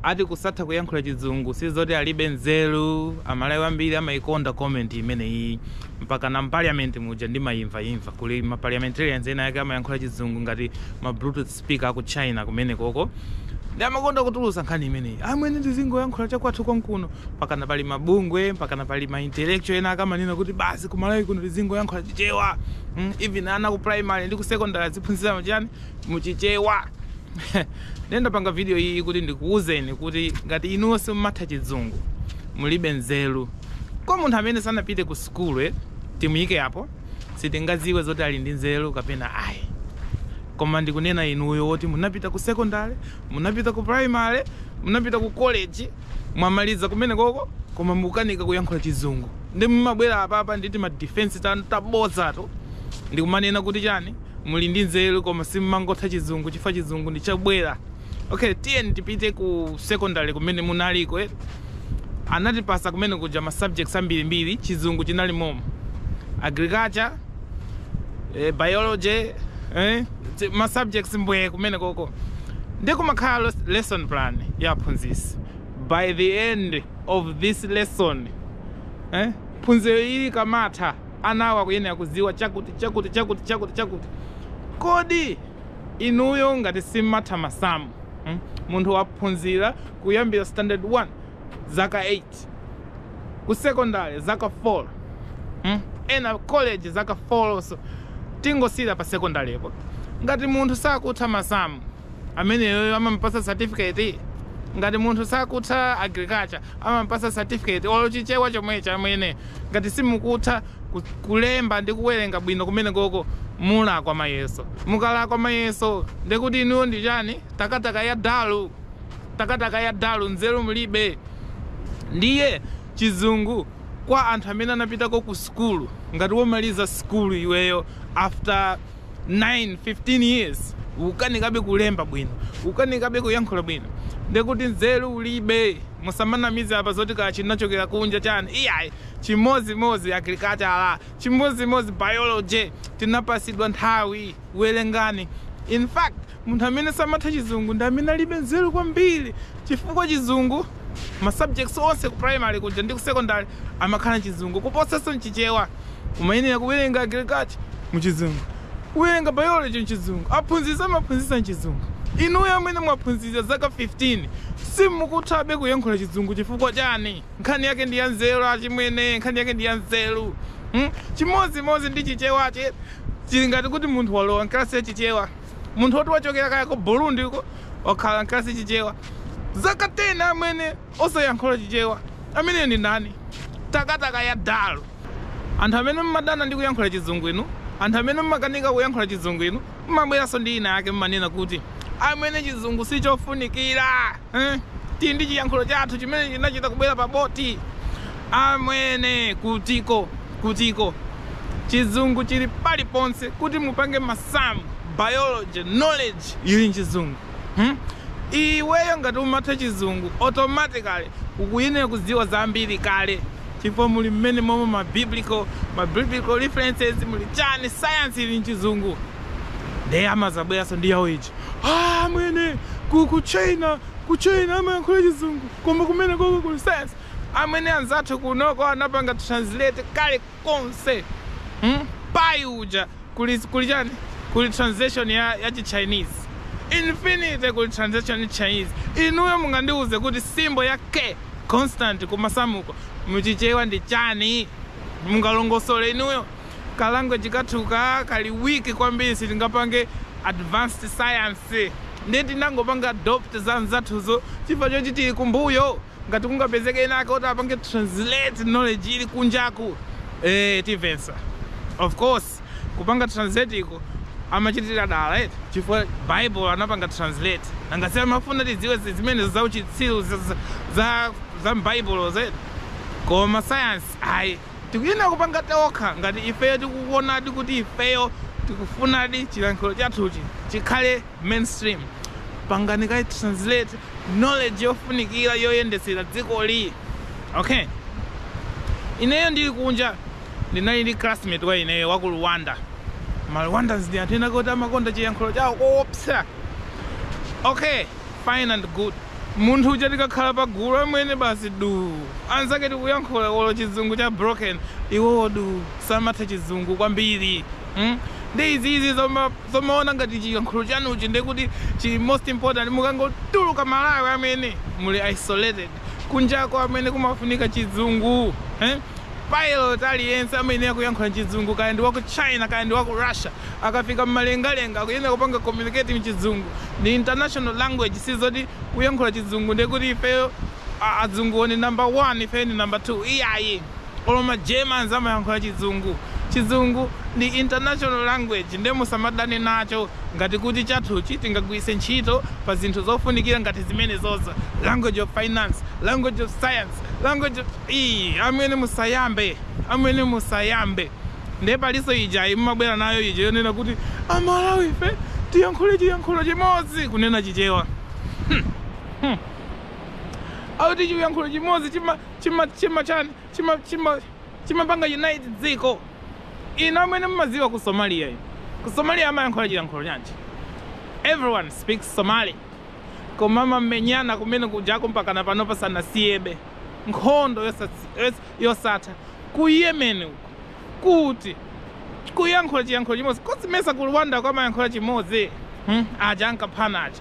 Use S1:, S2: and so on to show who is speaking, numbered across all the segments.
S1: ati kusatha kuyankhula chizungu sizoti alibe nzeru amalawi ambiri amaikonda comment imeneyi mpaka na parliament muja ndimayimva kuli ma parliamentarians ena yake amayankhula chizungu ngati ma bluetooth speaker ku China kumene koko ndi amakonda kutulusa nkhani imeneyi amwene tizingoyankhula chakwathu konkuno mpaka na pali mabungwe mpaka na pali ma intellectual ena akamanena kuti basi kumalawi kuno tizingoyankhula chichewa even ana ku primary ndi ku secondary ziphunzitsa machani muchichewa. Nenda panga video hii kuti ndikuuzeni kuti ngati inuwo simumatha chizungu mulibe nzeru kwa munthu amene sanapite ku school timuyike apo sitingaziwe zoti ali ndi nzeru kapena ayi. Koma ndikunena inuyo woti munapita ku secondary, munapita ku primary, munapita ku college, mwamaliza kumene koko koma mukanika kuyankhula chizungu ndi mumabwera apa nditi ma defense taboza to ndikumanena kuti chani muli ndi nzeru koma simumangotha chizungu chifukwa chizungu ndi chabwera. Okay, tiyeni tipite ku secondary kumene munaliko anatipasa kumene kuja ma subjects ambirimbiri chizungu chinali momo agriculture, biology, ma subjects mbwe kumene koko ndikumakhala lesson plan yaphunzisi. By the end of this lesson phunziro ili kamatha anawa kuyenera kuziwa chakuti kodi inuyo ngati simatha masamu munthu waphunzira kuyambira standard 1 zaka 8 ku secondary zaka 4 ena college zaka 4 also tingosira pa secondary lepo ngati munthu sakutha masamu ameneyo amampasa certificate. Ngati munthu sakutha agriculture amampasa certificate olo chichewa chomwecha amene ngati simukutha kulemba ndi kuwerenga bwino kumene koko mulakwa mayeso. Mukalakwa mayeso ndikuti inuyo ndi chani takataka ya dalu nzeru mulibe. Ndiye chizungu kwa anthu amene anapitako ku school ngati womaliza school iweyo after 9-15 years ukanikabe kulemba bwino ukanikabe kuyankhula bwino ndikuti nzeru ulibe. Musamanamize apa zoti kaya chinachokera kunja chani iyayi chimozimozi agriculture chimozimozi biology tinapasidwa nthawi uwerengani. In fact munthu amene samatha chizungu ndi amene alibe nzeru kwambiri chifukwa chizungu ma subjects onse ku primary kuja ndi ku secondary amakhala chizungu kuposaso mchichewa. Umayenera kuwerenga agriculture muchizungu, kuwerenga biology mchizungu, amaphunzisa mchizungu. Inuyo amene mwaphunzisa zaka 15 simukuthabe kuyankhula chizungu chifukwa chani? Nkhani yake ndi ya nzeru achimwene, nkhani yake ndi ya nzeru. Chimozimozi ndi chichewa chili ngati kuti munthu walowa nklasi ya chichewa. Munthu woti wachokera kaya ku Burundi uko wakhala nklasi chichewa zaka 10 amene osayankhula chichewa amene ndi nani? Takataka ya dalu. Anthu amene mmadana ndi kuyankhula chizungu inu, anthu amene mmakanika kuyankhula chizungu inu mmabweranso ndi ina yake mmanena kuti amene chizungu sichofunikira. Ndi chiyankhulo chathu chimene chinachita kubwera pa boti. Amwene kutiko chizungu chili paliponse kuti mupange masamu biology knowledge ili mchizungu. Iweyo ngati umatha chizungu automatically ukuyenera kuziwa zambiri kale chifukwa muli mmene momwe ma biblical references muli chani science ili mchizungu. Ndiye amazabweranso ndi yawo ichi amwene ku China amayankhula chizungu koma kumene koko kuli science. Amwene anzathu kunoko anapanga translate kale konse pai uja kuli chani kuli translation ya Chinese infinite kuli translation ya Chinese. Inuyo mungandiuze kuti simbo ya K constant kumasamuko muchichewa ndi chani? Mungalongosole inuyo ka language kathuka kali weak kwambiri sitingapange advanced science. Ndeti nangopanga adopt zanzathuzo chifukwa chochi tili kumbuyo ngati kungapezeke inake kuti apange translate knowledge ili kunjaku tivensa. Of course kupanga translate iko amachitira dala chifukwa Bible anapanga translate angasi amafuna tiziwe zimene za uchitsiru za Bible koma science ayi tikuyena kupanga tokha ngati ifeyo tikuonadi kuti ifeyo tikufunadi chilankhulo chathuchi chikhale mainstream. Pangani kai translate knowledge yofunikira yoyendesera dziko li. Okay, ineyo ndili kunja ndinali ndi classmate wa ineyo wa ku Rwanda. Ma Rwandans ndi anthu ena kuti amakonda chiyankhulo chawo koopsa. Okay, fine and good. Munthu uja tikakhala pagulu amene basi du anzake tikuyankhula olo chizungu cha broken iwo du samatha chizungu kwambiri. Ndi izizi zomaona ngati chiyankhulo chanuchi ndekuti chi most important mukangotuluka Malawi amene muli isolated kunjako amene kumafunika chizungu. Pilot aliyense amene akuyankhula chizungu kaya ndi waku China kaya ndi waku Russia akafika mmalengalenga akuyenda kupanga communicate mchizungu ndi international language sizoti kuyankhula chizungu ndekuti ifeyo azungu ni number 1 ifeyo ni number 2 iyayi oloma Germans amayankhula chizungu. Chizungu ndi international language ndi musamadane nacho ngati kuti chathuchi tingagwise ntchito pa zinthu zofunikira ngati zimene zoza language of finance, language of science, language of amene musayambe ndi paliso ija imabwera nayo ija yonena kuti Amalawi ife tiyankhule chiyankhulo chimodzi kunena chichewa. Auti chiyankhulo chimodzi chimapanga united dziko. Ino amene mumaziwa ku Somalia. Ku Somalia amayankhula chiyankhulo chanji. Everyone speaks Somali. Koma mamenyana kumene kujako mpaka pano pasana siyebe. Nkhondo yosatha ku Yemen kuti kuyankhula chiyankhulo chimodzi kosimesa ku Rwanda kwa amayankhula chimodzi. Aja ankaphana aja.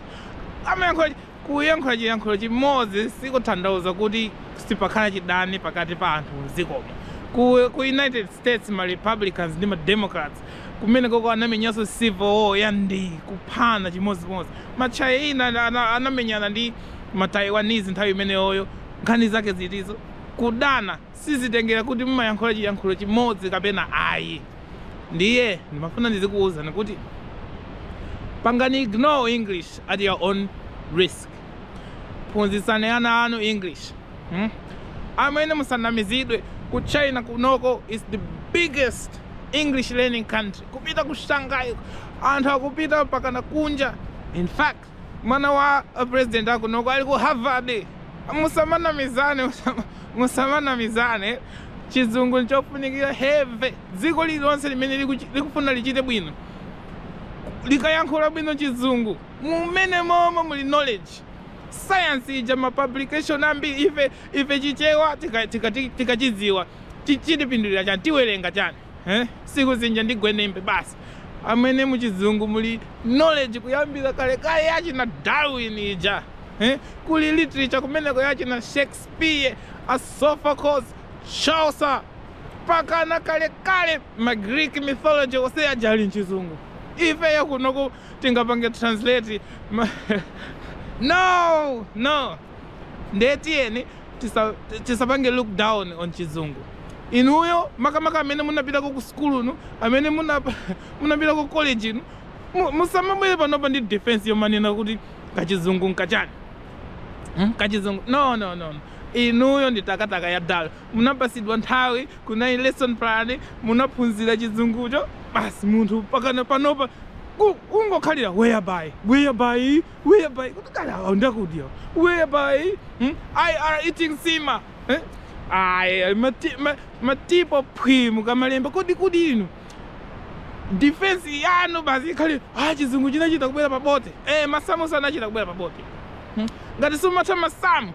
S1: Kuyankhula chiyankhulo chimodzi sikutanthauza kuti sipakhala chidani pakati pa anthu mdzikomo. Ku United States ma Republicans ndi ma Democrats kumene koko anamenyanso civil war yandi kuphana chimodzimodzi. Ma China anamenyana ndi ma Taiwanese nthawi imeneyoyo nkhani zake zitizo kudana sizitengera kuti mumayankhula chiyankhulo chimodzi kapena ayi. Ndiye ndimafuna ndizikuwuzani kuti pangani ignore English at your own risk. Phunzitsani ana anu English. Amene musanamizidwe ku China kunoko is the biggest English learning country. Kupita ku Shanghai anthu akupita mpaka na kunja. In fact mwana wa president akunoko ali ku Harvard. Musamanamizane chizungu nchofunikira heve dziko lilonse limene likufuna lichite bwino likayankhula bwino chizungu mumene momo muli knowledge science ija ma publication ambiri ife chichewa tikachidziwa chitipindulira chani tiwerenga chani siku zinja ndigwenembe basi amene muchizungu muli knowledge kuyambira kale yachina Darwin ija kuli literature kumeneko yachina Shakespeare, Sophocles, Chaucer pakana kale ma Greek mythology ose ajali mchizungu ife yakunoko tingapange translate no ndetiyeni tisapange look down on chizungu. Inuyo makamaka amene munapita ku school nu amene munapita ku college nu musamabwere panopa ndi defense yomanena kuti kachizungu nkachani kachizungu no inuyo ndi takataka ya dala munapasidwa nthawi kuna lesson plan munaphunzira chizungucho basi munthu pakana panopa ungokhalira whereby kuti kala ndakuti whereby I are eating sima matipo pwimu kamalemba kodi inu defense yanu basi ikhali chizungu chinachita kubwera pabote masamu sanachita kubwera pabote ngati simumatha masamu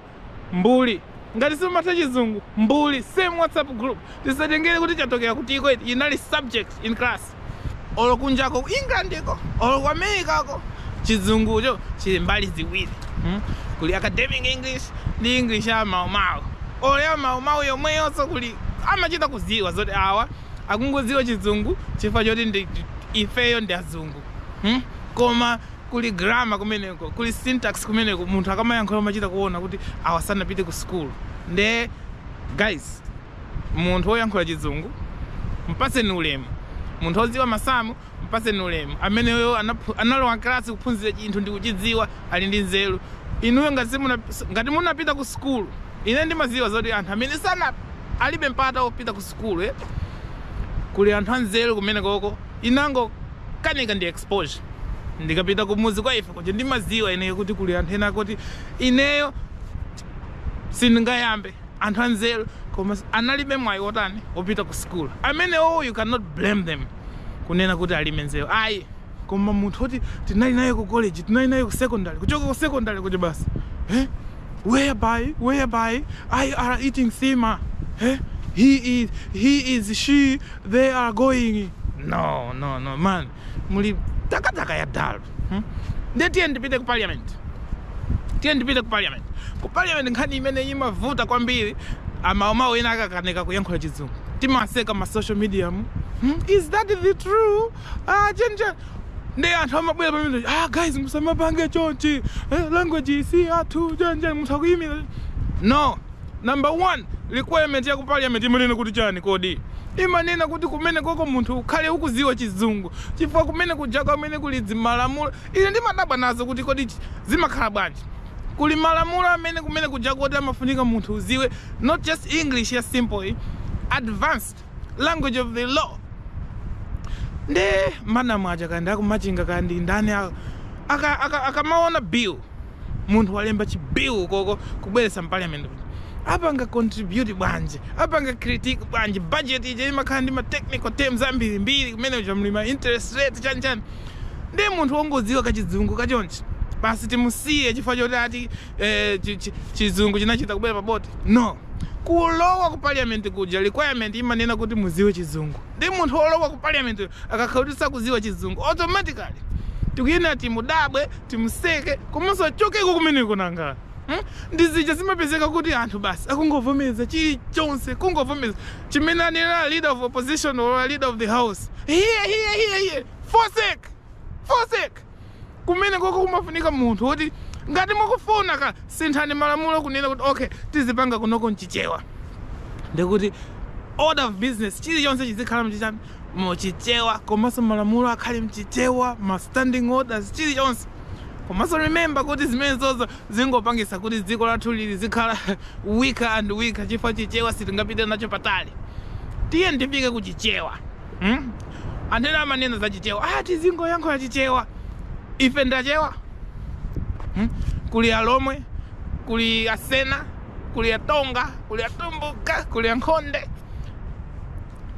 S1: mbuli ngati simumatha chizungu mbuli same WhatsApp group tisatengere kuti chatokera kuti iko inali subject in class olo kunjako Englandiko olo ku Amerikako chizungucho chili mbali ziwiri kuli academic English ndi English ya maumau olo ya maumau yomweyonso kuli amachita kuziwa zoti awa akungoziwa chizungu chifukwa choti ifeyo ndi azungu koma kuli grammar kumeneko kuli syntax kumeneko munthu akamayankhula machita kuona kuti awa sanapite ku school. Nde guys munthu oyankhula chizungu mpaseni ulemu munthu oziwa masamu mpaseni ulemu ameneyo analowa klasi kuphunzira chinthu ndi kuchidziwa ali ndi nzeru. Inuyo ngati munapita ku school ine ndimaziwa zoti anthu amene sana alibe mpata opita ku school kuli anthu anzeru kumenekoko inango kanika ndi exposure ndikapita kumuzi kwa ife kuti ndimaziwa ineyo kuti kuli anthu ena kuti ineyo sindingayambe anthu anzeru koma analibe mwayi wotani opita ku school amene you cannot blame them kunena kuti alime nzeru ayi koma munthu oti tinali naye ku college tinali naye ku secondary kuchoka ku secondary kuti basi whereby I are eating sima. Eh? He is, she, they are going. No, man. Muli taka ya dal. Ndeti ndipite ku parliament. Ndipite ku parliament. Ku parliament nkhani imene imavuta kwambiri amaomao ena akakaneka kuyankhula Chizungu. Timaseka ma social media. Is that the true? Jenja. They are talking about guys, musamapange chonchi. Language is here too. Jenja musakuyimira. No. Number one, requirement ya ku parliament imanena kuti chani kodi. Imanena kuti kumene koko munthu ukhale ukuziwa Chizungu. Chifukwa kumene kujaka kumene kuli malamulo. Ine ndimadabwa nazo kuti kodi zimakhala bwanji. Kuli malamulo amene kumene kujaka kuti amafunika munthu uziwe not just English ya simple, advanced language of the law. Nde mana mwaja kandi akumachinga kandi ndani akamaona bill. Munthu walemba chi bill koko kubweresa parliament. Apanga contribute bwanji, apanga critique bwanji, budget ije imakhandi ma technical terms ambiri kumene ujamlima interest rate chani. Nde munthu wongoziwa ka Chizungu kachonchi. Basi timusiye chifukwa choti ati Chizungu chinachita kubwera paboti. No. Kulowa ku parliament kuja requirement imanena kuti muziwe Chizungu. Ndi munthu olowa ku parliament akakhautisa kuziwa Chizungu automatically. Tukuyena timudabwe, timuseke, komanso chokeko kumene kunanga. Ndizija simapezeka kuti anthu basi akungovomeza chilichonse kungovomeza chimene anena leader of opposition or leader of the house here forsake kumene koko kumafunika munthu kuti ngati mukufuna ka sinthani malamulo kunena kuti okay tizipanga kunoko mchichewa ndikuti order of business chilichonse chizikhala mchichani mchichewa komanso malamulo akhale mchichewa ma standing orders chilichonse. Komanso remember kuti zimene zozo zingopangisa kuti dziko lathu lili zikhala weaker and weaker chifukwa chichewa sitingapite nacho patali. Tiye ndifike ku chichewa. Andena amanena za chichewa. Tizingoyankhula chichewa. Ife ndachewa. Kuli alomwe, kuli asena, kuli atonga, kuli atumbuka, kuli ankhonde.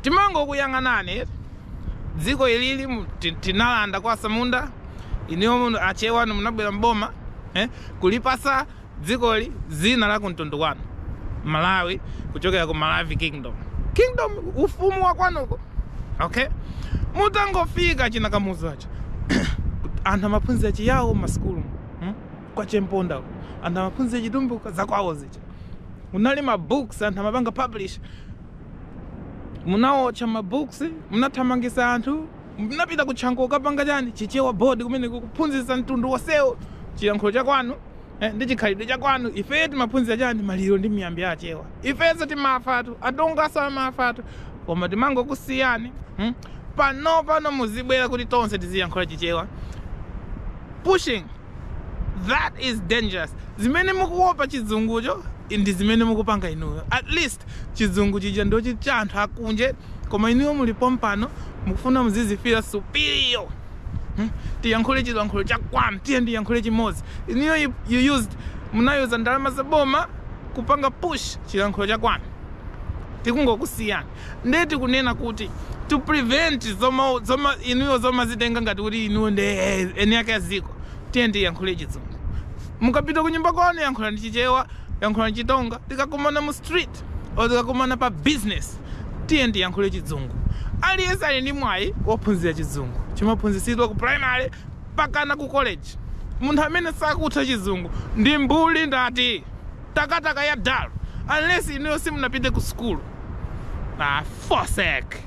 S1: Timango kuyang'anane. Dziko ilili tinalanda kwa samunda. Iniyo mundu achewa munabwera mboma kulipasa dzikoli zina la kuntundu wanu Malawi kuchokera ku Malawi Kingdom ufumu wa kwanuko. Okay, mutangofika chinakamuzo acha anthu amaphunzira chiyawo maskulu kwa chemponda anthu amaphunzira chitumbuka zakwawo zicha munali ma books anthu amapanga publish munaocha ma books munathamangisa anthu munapita kuchango kapanga chani chichewa board kumene kuphunzitsa mtundu wasewo chiyankhulo cha kwanu ndi chikhalidwe cha kwanu. Ife timaphunzira chani maliro ndi miyambi achewa. Ifenso timafatu atongaso amafatu koma timangokusiyani pano muzibwera kuti tonse tiziyankhula chichewa. Pushing that is dangerous. Zimene mukuopa Chizungucho ndi zimene mukupanga inuyo. At least Chizungu chija ndochi cha anthu akunje koma inuyo muli pompano mukufuna muzizifira superior. Tiyankhule chilankhulo cha kwanu, tiye ndiyankhule chimozi. Inuyo munayoza ndalama zaboma kupanga push chilankhulo cha kwanu. Tikungokusiyani. Ndeti kunena kuti to prevent zoma inuyo zoma zitenga ngati kuti inuyo ndi eni yake yaziko. Tiye ndiyankhule Chizungu. Mukapita kunyumba kwanu yankhula ndi chichewa, yankhula ndi chitonga. Tikakumana mu street or tikakumana pa business. Tiye ndiyankhule Chizungu. Aliyense ali ndi mwayi wophunzira Chizungu. Chimaphunzitsidwa ku primary pakana ku college. Munthu amene sakutha Chizungu ndi mbuli ndati takataka ya dalo unless inuyo simunapite ku school. Forsake.